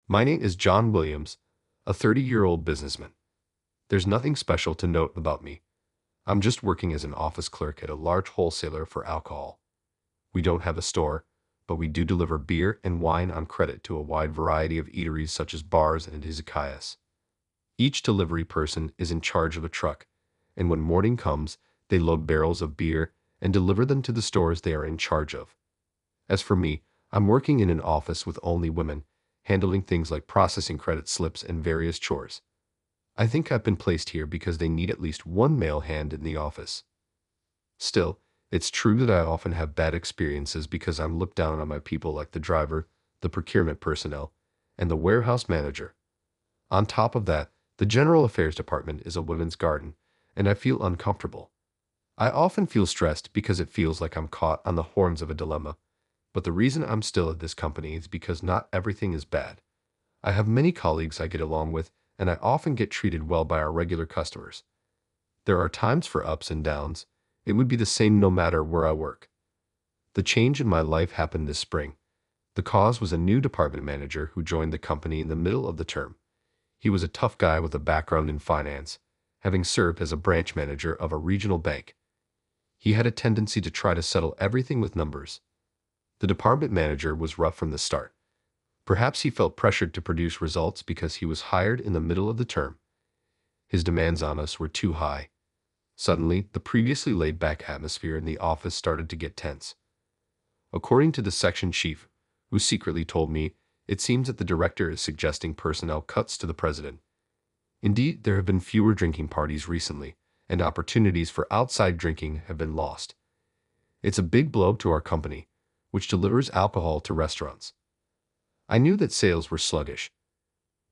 My name is John Williams, a 30-year-old businessman. There's nothing special to note about me. I'm just working as an office clerk at a large wholesaler for alcohol. We don't have a store, but we do deliver beer and wine on credit to a wide variety of eateries such as bars and izakayas. Each delivery person is in charge of a truck, and when morning comes, they load barrels of beer and deliver them to the stores they are in charge of. As for me, I'm working in an office with only women, handling things like processing credit slips and various chores. I think I've been placed here because they need at least one male hand in the office. Still, it's true that I often have bad experiences because I'm looked down on by people like the driver, the procurement personnel, and the warehouse manager. On top of that, the general affairs department is a women's garden, and I feel uncomfortable. I often feel stressed because it feels like I'm caught on the horns of a dilemma. But the reason I'm still at this company is because not everything is bad. I have many colleagues I get along with, and I often get treated well by our regular customers. There are times for ups and downs. It would be the same no matter where I work. The change in my life happened this spring. The cause was a new department manager who joined the company in the middle of the term. He was a tough guy with a background in finance, having served as a branch manager of a regional bank. He had a tendency to try to settle everything with numbers. The department manager was rough from the start. Perhaps he felt pressured to produce results because he was hired in the middle of the term. His demands on us were too high. Suddenly, the previously laid-back atmosphere in the office started to get tense. According to the section chief, who secretly told me, it seems that the director is suggesting personnel cuts to the president. Indeed, there have been fewer drinking parties recently, and opportunities for outside drinking have been lost. It's a big blow to our company, which delivers alcohol to restaurants. I knew that sales were sluggish.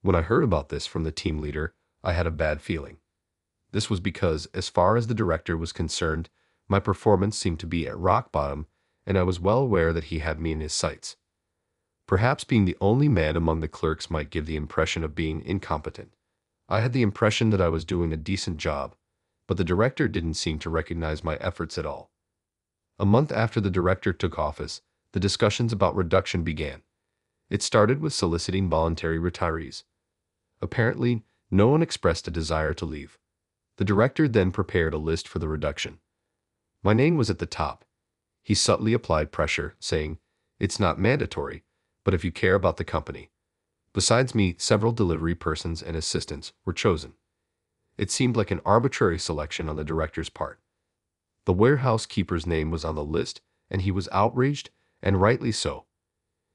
When I heard about this from the team leader, I had a bad feeling. This was because, as far as the director was concerned, my performance seemed to be at rock bottom, and I was well aware that he had me in his sights. Perhaps being the only man among the clerks might give the impression of being incompetent. I had the impression that I was doing a decent job, but the director didn't seem to recognize my efforts at all. A month after the director took office, the discussions about reduction began. It started with soliciting voluntary retirees. Apparently, no one expressed a desire to leave. The director then prepared a list for the reduction. My name was at the top. He subtly applied pressure, saying, "It's not mandatory, but if you care about the company." Besides me, several delivery persons and assistants were chosen. It seemed like an arbitrary selection on the director's part. The warehouse keeper's name was on the list, and he was outraged, and rightly so.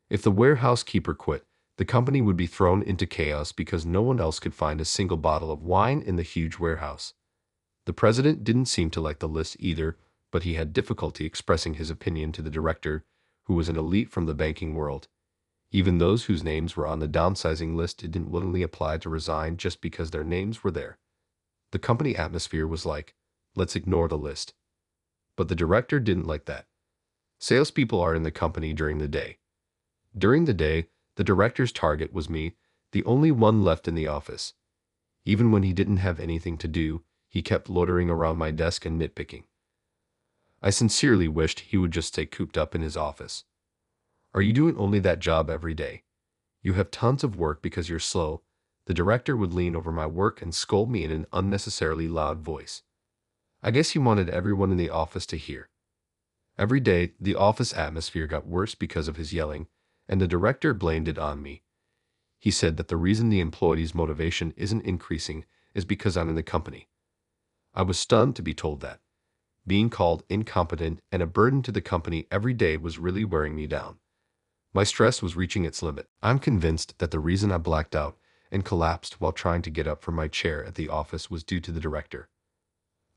If the warehouse keeper quit, the company would be thrown into chaos because no one else could find a single bottle of wine in the huge warehouse. The president didn't seem to like the list either, but he had difficulty expressing his opinion to the director, who was an elite from the banking world. Even those whose names were on the downsizing list didn't willingly apply to resign just because their names were there. The company atmosphere was like, let's ignore the list. But the director didn't like that. Salespeople are in the company during the day. During the day, the director's target was me, the only one left in the office. Even when he didn't have anything to do, he kept loitering around my desk and nitpicking. I sincerely wished he would just stay cooped up in his office. Are you doing only that job every day? You have tons of work because you're slow. The director would lean over my work and scold me in an unnecessarily loud voice. I guess he wanted everyone in the office to hear. Every day, the office atmosphere got worse because of his yelling, and the director blamed it on me. He said that the reason the employees' motivation isn't increasing is because I'm in the company. I was stunned to be told that. Being called incompetent and a burden to the company every day was really wearing me down. My stress was reaching its limit. I'm convinced that the reason I blacked out and collapsed while trying to get up from my chair at the office was due to the director.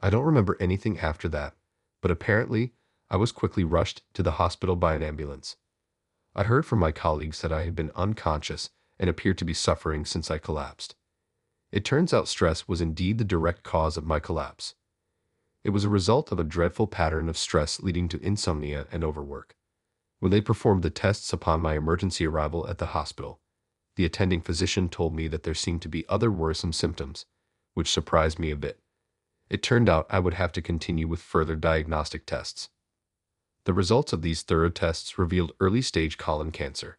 I don't remember anything after that, but apparently I was quickly rushed to the hospital by an ambulance. I heard from my colleagues that I had been unconscious and appeared to be suffering since I collapsed. It turns out stress was indeed the direct cause of my collapse. It was a result of a dreadful pattern of stress leading to insomnia and overwork. When they performed the tests upon my emergency arrival at the hospital, the attending physician told me that there seemed to be other worrisome symptoms, which surprised me a bit. It turned out I would have to continue with further diagnostic tests. The results of these thorough tests revealed early-stage colon cancer.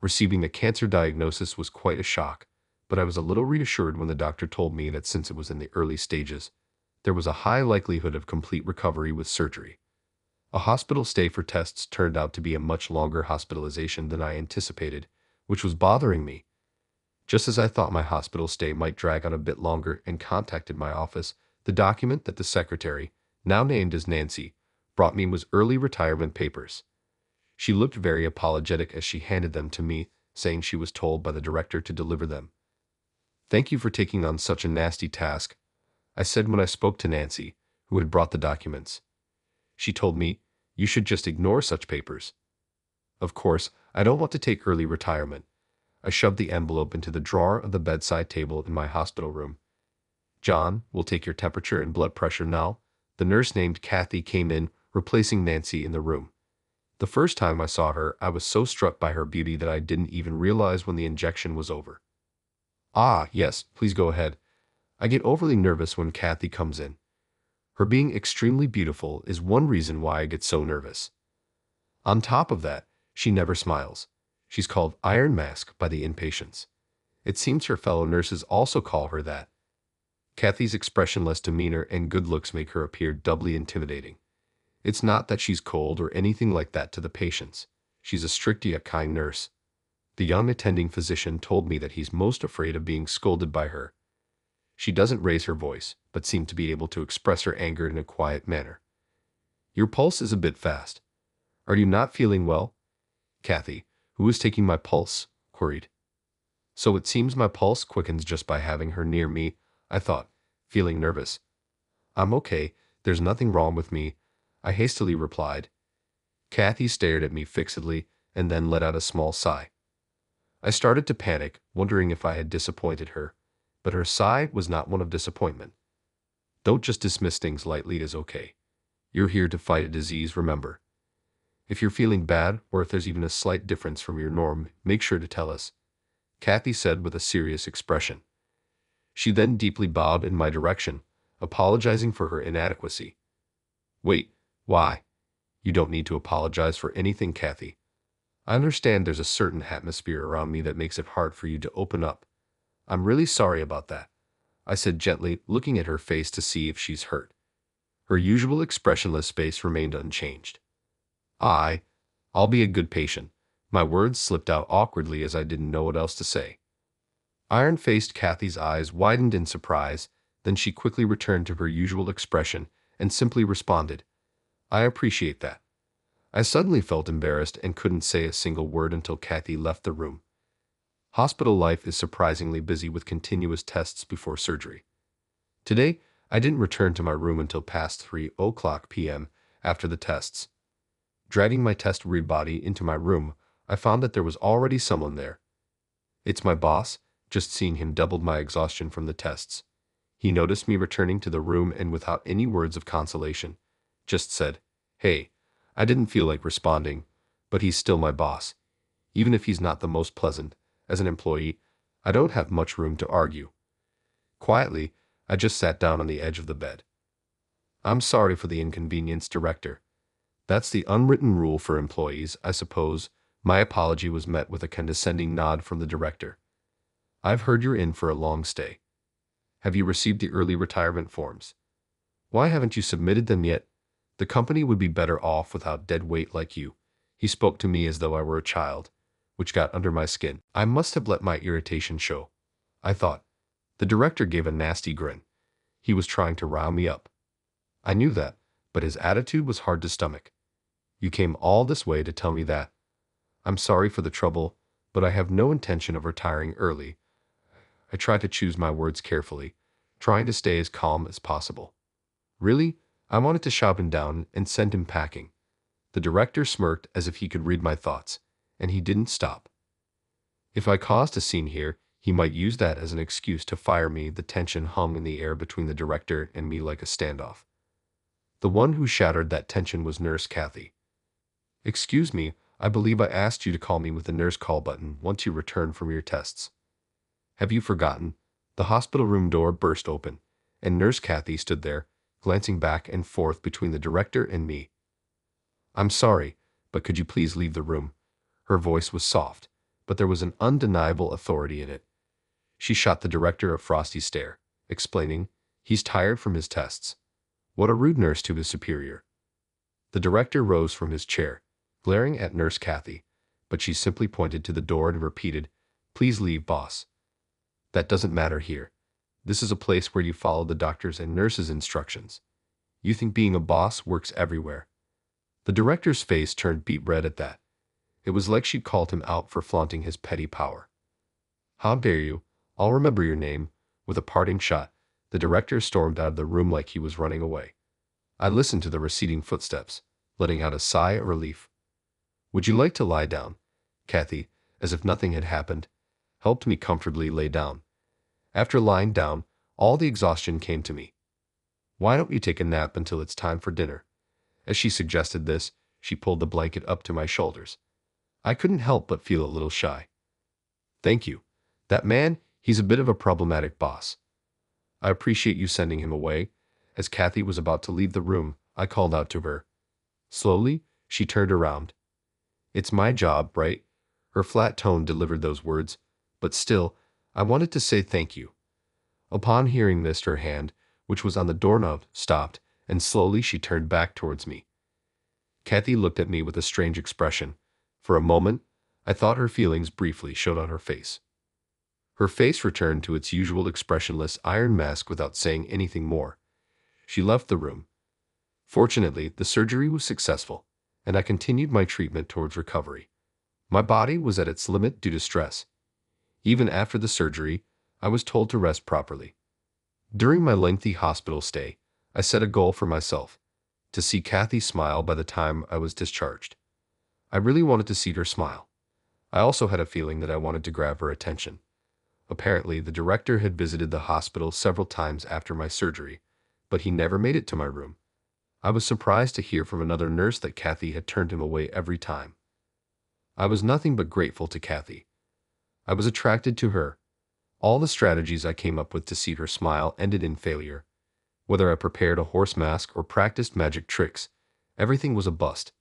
Receiving the cancer diagnosis was quite a shock, but I was a little reassured when the doctor told me that since it was in the early stages, there was a high likelihood of complete recovery with surgery. A hospital stay for tests turned out to be a much longer hospitalization than I anticipated, which was bothering me. Just as I thought my hospital stay might drag on a bit longer and contacted my office, the document that the secretary, now named as Nancy, brought me was early retirement papers. She looked very apologetic as she handed them to me, saying she was told by the director to deliver them. "Thank you for taking on such a nasty task," I said when I spoke to Nancy, who had brought the documents. She told me, "You should just ignore such papers." Of course, I don't want to take early retirement. I shoved the envelope into the drawer of the bedside table in my hospital room. "John, we'll take your temperature and blood pressure now." The nurse named Kathy came in, replacing Nancy in the room. The first time I saw her, I was so struck by her beauty that I didn't even realize when the injection was over. "Ah, yes, please go ahead." I get overly nervous when Kathy comes in. Her being extremely beautiful is one reason why I get so nervous. On top of that, she never smiles. She's called Iron Mask by the inpatients. It seems her fellow nurses also call her that. Kathy's expressionless demeanor and good looks make her appear doubly intimidating. It's not that she's cold or anything like that to the patients. She's a strict yet kind nurse. The young attending physician told me that he's most afraid of being scolded by her. She doesn't raise her voice, but seemed to be able to express her anger in a quiet manner. "Your pulse is a bit fast. Are you not feeling well?" Kathy, who was taking my pulse, queried. So it seems my pulse quickens just by having her near me, I thought, feeling nervous. "I'm okay, there's nothing wrong with me," I hastily replied. Kathy stared at me fixedly and then let out a small sigh. I started to panic, wondering if I had disappointed her, but her sigh was not one of disappointment. "Don't just dismiss things lightly as okay. You're here to fight a disease, remember. If you're feeling bad, or if there's even a slight difference from your norm, make sure to tell us," Kathy said with a serious expression. She then deeply bowed in my direction, apologizing for her inadequacy. "Wait, why? You don't need to apologize for anything, Kathy. I understand there's a certain atmosphere around me that makes it hard for you to open up. I'm really sorry about that," I said gently, looking at her face to see if she's hurt. Her usual expressionless face remained unchanged. I'll be a good patient." My words slipped out awkwardly as I didn't know what else to say. Iron-faced Kathy's eyes widened in surprise, then she quickly returned to her usual expression and simply responded, "I appreciate that." I suddenly felt embarrassed and couldn't say a single word until Kathy left the room. Hospital life is surprisingly busy with continuous tests before surgery. Today, I didn't return to my room until past 3:00 p.m. after the tests. Dragging my test-weary body into my room, I found that there was already someone there. It's my boss. Just seeing him doubled my exhaustion from the tests. He noticed me returning to the room and without any words of consolation, just said, "Hey." I didn't feel like responding, but he's still my boss. Even if he's not the most pleasant, as an employee, I don't have much room to argue. Quietly, I just sat down on the edge of the bed. "I'm sorry for the inconvenience, Director. That's the unwritten rule for employees, I suppose." My apology was met with a condescending nod from the director. "I've heard you're in for a long stay. Have you received the early retirement forms? Why haven't you submitted them yet? The company would be better off without dead weight like you." He spoke to me as though I were a child, which got under my skin. I must have let my irritation show, I thought. The director gave a nasty grin. He was trying to rile me up. I knew that, but his attitude was hard to stomach. "You came all this way to tell me that. I'm sorry for the trouble, but I have no intention of retiring early." I tried to choose my words carefully, trying to stay as calm as possible. "Really?" I wanted to shout him down and send him packing. The director smirked as if he could read my thoughts, and he didn't stop. If I caused a scene here, he might use that as an excuse to fire me. The tension hung in the air between the director and me like a standoff. The one who shattered that tension was Nurse Kathy. "Excuse me, I believe I asked you to call me with the nurse call button once you return from your tests. Have you forgotten?" The hospital room door burst open, and Nurse Kathy stood there, glancing back and forth between the director and me. "I'm sorry, but could you please leave the room?" Her voice was soft, but there was an undeniable authority in it. She shot the director a frosty stare, explaining, "He's tired from his tests." What a rude nurse to his superior. The director rose from his chair, glaring at Nurse Kathy, but she simply pointed to the door and repeated, "Please leave, boss. That doesn't matter here. This is a place where you follow the doctor's and nurse's instructions. You think being a boss works everywhere." The director's face turned beet red at that. It was like she'd called him out for flaunting his petty power. "How dare you? I'll remember your name." With a parting shot, the director stormed out of the room like he was running away. I listened to the receding footsteps, letting out a sigh of relief. "Would you like to lie down?" Kathy, as if nothing had happened, helped me comfortably lay down. After lying down, all the exhaustion came to me. "Why don't you take a nap until it's time for dinner?" As she suggested this, she pulled the blanket up to my shoulders. I couldn't help but feel a little shy. "Thank you. That man, he's a bit of a problematic boss. I appreciate you sending him away." As Kathy was about to leave the room, I called out to her. Slowly, she turned around. "It's my job, right?" Her flat tone delivered those words, but still, I wanted to say thank you. Upon hearing this, her hand, which was on the doorknob, stopped, and slowly she turned back towards me. Kathy looked at me with a strange expression. For a moment, I thought her feelings briefly showed on her face. Her face returned to its usual expressionless iron mask without saying anything more. She left the room. Fortunately, the surgery was successful, and I continued my treatment towards recovery. My body was at its limit due to stress. Even after the surgery, I was told to rest properly. During my lengthy hospital stay, I set a goal for myself, to see Kathy smile by the time I was discharged. I really wanted to see her smile. I also had a feeling that I wanted to grab her attention. Apparently, the director had visited the hospital several times after my surgery, but he never made it to my room. I was surprised to hear from another nurse that Kathy had turned him away every time. I was nothing but grateful to Kathy. I was attracted to her. All the strategies I came up with to see her smile ended in failure. Whether I prepared a horse mask or practiced magic tricks, everything was a bust.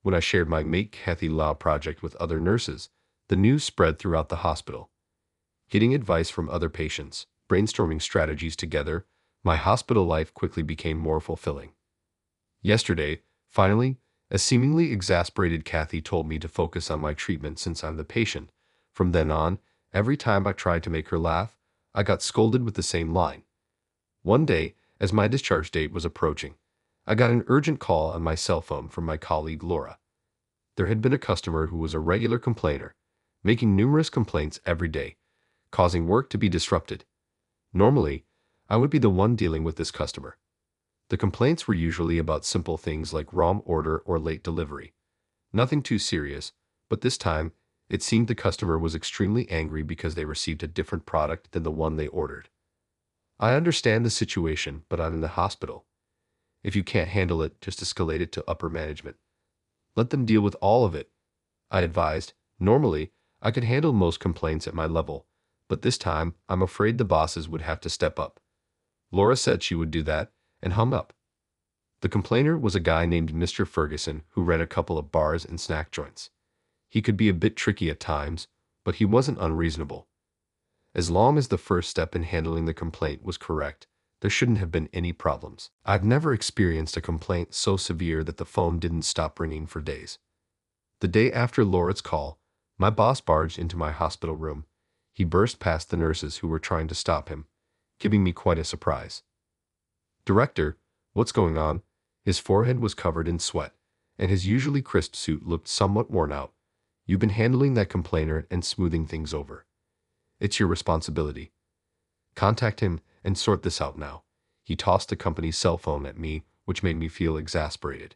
When I shared my Make Kathy Law project with other nurses, the news spread throughout the hospital. Getting advice from other patients, brainstorming strategies together, my hospital life quickly became more fulfilling. Yesterday, finally, a seemingly exasperated Kathy told me to focus on my treatment since I'm the patient. From then on, every time I tried to make her laugh, I got scolded with the same line. One day, as my discharge date was approaching, I got an urgent call on my cell phone from my colleague Laura. There had been a customer who was a regular complainer, making numerous complaints every day, causing work to be disrupted. Normally, I would be the one dealing with this customer. The complaints were usually about simple things like wrong order or late delivery. Nothing too serious, but this time, it seemed the customer was extremely angry because they received a different product than the one they ordered. I understand the situation, but I'm in the hospital. If you can't handle it, just escalate it to upper management. Let them deal with all of it, I advised. Normally, I could handle most complaints at my level, but this time, I'm afraid the bosses would have to step up. Laura said she would do that, and hung up. The complainer was a guy named Mr. Ferguson who ran a couple of bars and snack joints. He could be a bit tricky at times, but he wasn't unreasonable. As long as the first step in handling the complaint was correct, there shouldn't have been any problems. I've never experienced a complaint so severe that the phone didn't stop ringing for days. The day after Laura's call, my boss barged into my hospital room. He burst past the nurses who were trying to stop him, giving me quite a surprise. "Director, what's going on?" His forehead was covered in sweat, and his usually crisp suit looked somewhat worn out. "You've been handling that complainer and smoothing things over. It's your responsibility. Contact him and sort this out now." He tossed the company's cell phone at me, which made me feel exasperated.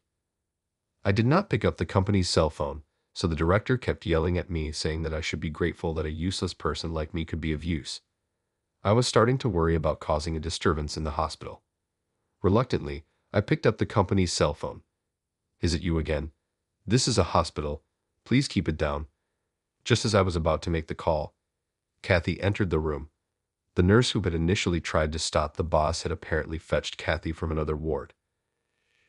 I did not pick up the company's cell phone, so the director kept yelling at me, saying that I should be grateful that a useless person like me could be of use. I was starting to worry about causing a disturbance in the hospital. Reluctantly, I picked up the company's cell phone. "Is it you again? This is a hospital. Please keep it down." Just as I was about to make the call, Kathy entered the room. The nurse who had initially tried to stop the boss had apparently fetched Kathy from another ward.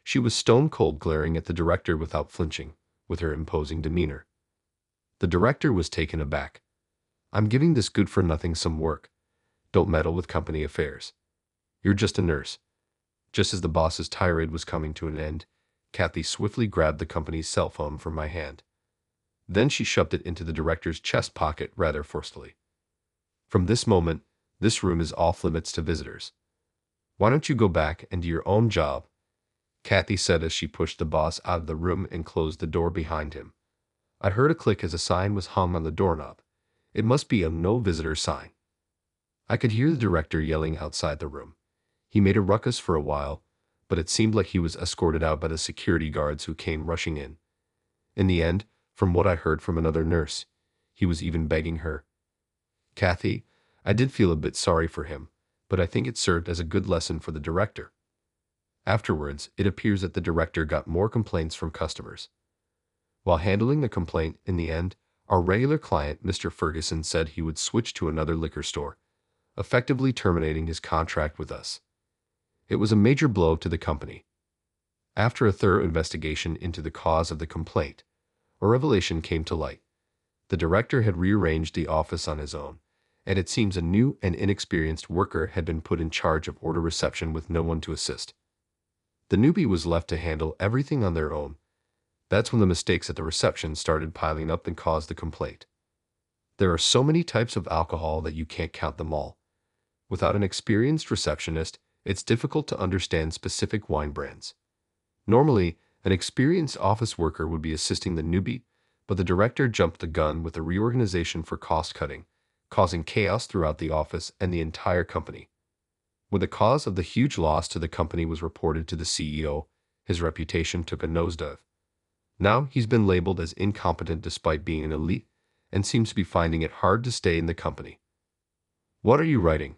She was stone cold, glaring at the director without flinching, with her imposing demeanor. The director was taken aback. I'm giving this good-for-nothing some work. Don't meddle with company affairs. You're just a nurse. Just as the boss's tirade was coming to an end, Kathy swiftly grabbed the company's cell phone from my hand. Then she shoved it into the director's chest pocket rather forcefully. From this moment, this room is off limits to visitors. Why don't you go back and do your own job? Kathy said as she pushed the boss out of the room and closed the door behind him. I heard a click as a sign was hung on the doorknob. It must be a no visitor sign. I could hear the director yelling outside the room. He made a ruckus for a while, but it seemed like he was escorted out by the security guards who came rushing in. In the end, from what I heard from another nurse, he was even begging her. Kathy, I did feel a bit sorry for him, but I think it served as a good lesson for the director. Afterwards, it appears that the director got more complaints from customers. While handling the complaint, in the end, our regular client, Mr. Ferguson, said he would switch to another liquor store, effectively terminating his contract with us. It was a major blow to the company. After a thorough investigation into the cause of the complaint, a revelation came to light. The director had rearranged the office on his own, and it seems a new and inexperienced worker had been put in charge of order reception with no one to assist. The newbie was left to handle everything on their own. That's when the mistakes at the reception started piling up and caused the complaint. There are so many types of alcohol that you can't count them all. Without an experienced receptionist, it's difficult to understand specific wine brands. Normally, an experienced office worker would be assisting the newbie, but the director jumped the gun with a reorganization for cost-cutting, causing chaos throughout the office and the entire company. When the cause of the huge loss to the company was reported to the CEO, his reputation took a nosedive. Now he's been labeled as incompetent despite being an elite, and seems to be finding it hard to stay in the company. What are you writing?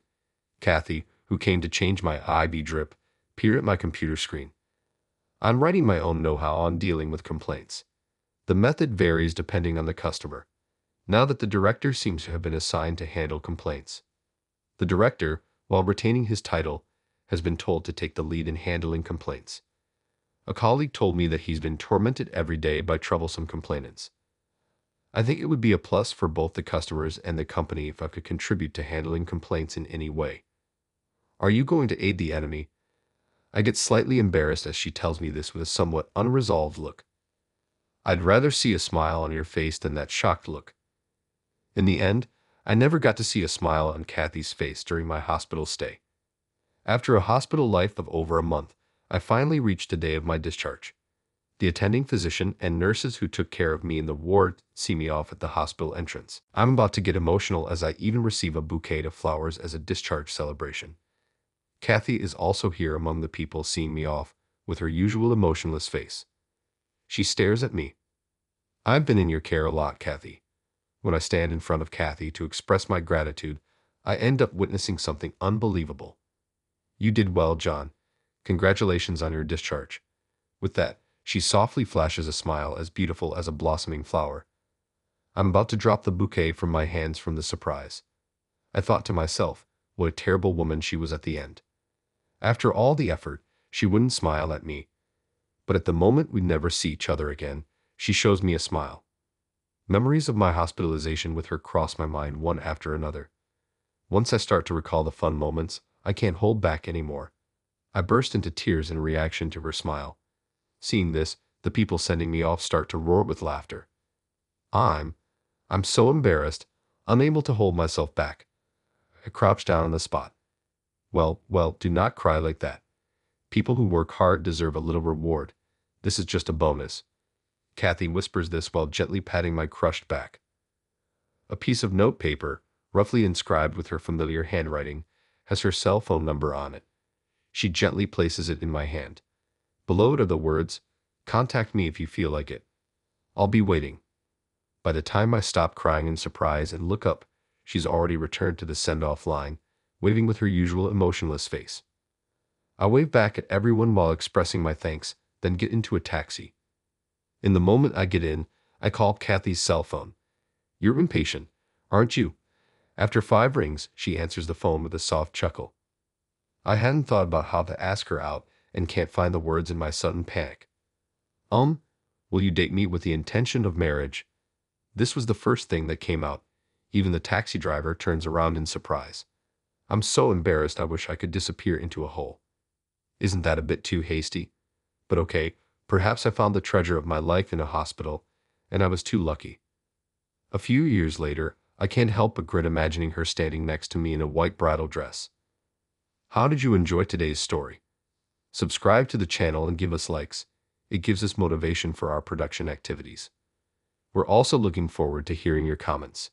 Kathy, who came to change my IV drip, peered at my computer screen. I'm writing my own know-how on dealing with complaints. The method varies depending on the customer. Now that the director seems to have been assigned to handle complaints. The director, while retaining his title, has been told to take the lead in handling complaints. A colleague told me that he's been tormented every day by troublesome complainants. I think it would be a plus for both the customers and the company if I could contribute to handling complaints in any way. Are you going to aid the enemy? I get slightly embarrassed as she tells me this with a somewhat unresolved look. I'd rather see a smile on your face than that shocked look. In the end, I never got to see a smile on Kathy's face during my hospital stay. After a hospital life of over a month, I finally reached the day of my discharge. The attending physician and nurses who took care of me in the ward see me off at the hospital entrance. I'm about to get emotional as I even receive a bouquet of flowers as a discharge celebration. Kathy is also here among the people seeing me off, with her usual emotionless face. She stares at me. I've been in your care a lot, Kathy. When I stand in front of Kathy to express my gratitude, I end up witnessing something unbelievable. You did well, John. Congratulations on your discharge. With that, she softly flashes a smile as beautiful as a blossoming flower. I'm about to drop the bouquet from my hands from the surprise. I thought to myself, what a terrible woman she was at the end. After all the effort, she wouldn't smile at me. But at the moment we never see each other again, she shows me a smile. Memories of my hospitalization with her cross my mind one after another. Once I start to recall the fun moments, I can't hold back anymore. I burst into tears in reaction to her smile. Seeing this, the people sending me off start to roar with laughter. I'm so embarrassed, unable to hold myself back. I crouch down on the spot. Well, do not cry like that. People who work hard deserve a little reward. This is just a bonus. Kathy whispers this while gently patting my crushed back. A piece of notepaper, roughly inscribed with her familiar handwriting, has her cell phone number on it. She gently places it in my hand. Below it are the words, "Contact me if you feel like it. I'll be waiting." By the time I stop crying in surprise and look up, she's already returned to the send-off line, waving with her usual emotionless face. I wave back at everyone while expressing my thanks, then get into a taxi. In the moment I get in, I call Kathy's cell phone. You're impatient, aren't you? After 5 rings, she answers the phone with a soft chuckle. I hadn't thought about how to ask her out and can't find the words in my sudden panic. Will you date me with the intention of marriage? This was the first thing that came out. Even the taxi driver turns around in surprise. I'm so embarrassed I wish I could disappear into a hole. Isn't that a bit too hasty? But okay, perhaps I found the treasure of my life in a hospital, and I was too lucky. A few years later, I can't help but grin imagining her standing next to me in a white bridal dress. How did you enjoy today's story? Subscribe to the channel and give us likes. It gives us motivation for our production activities. We're also looking forward to hearing your comments.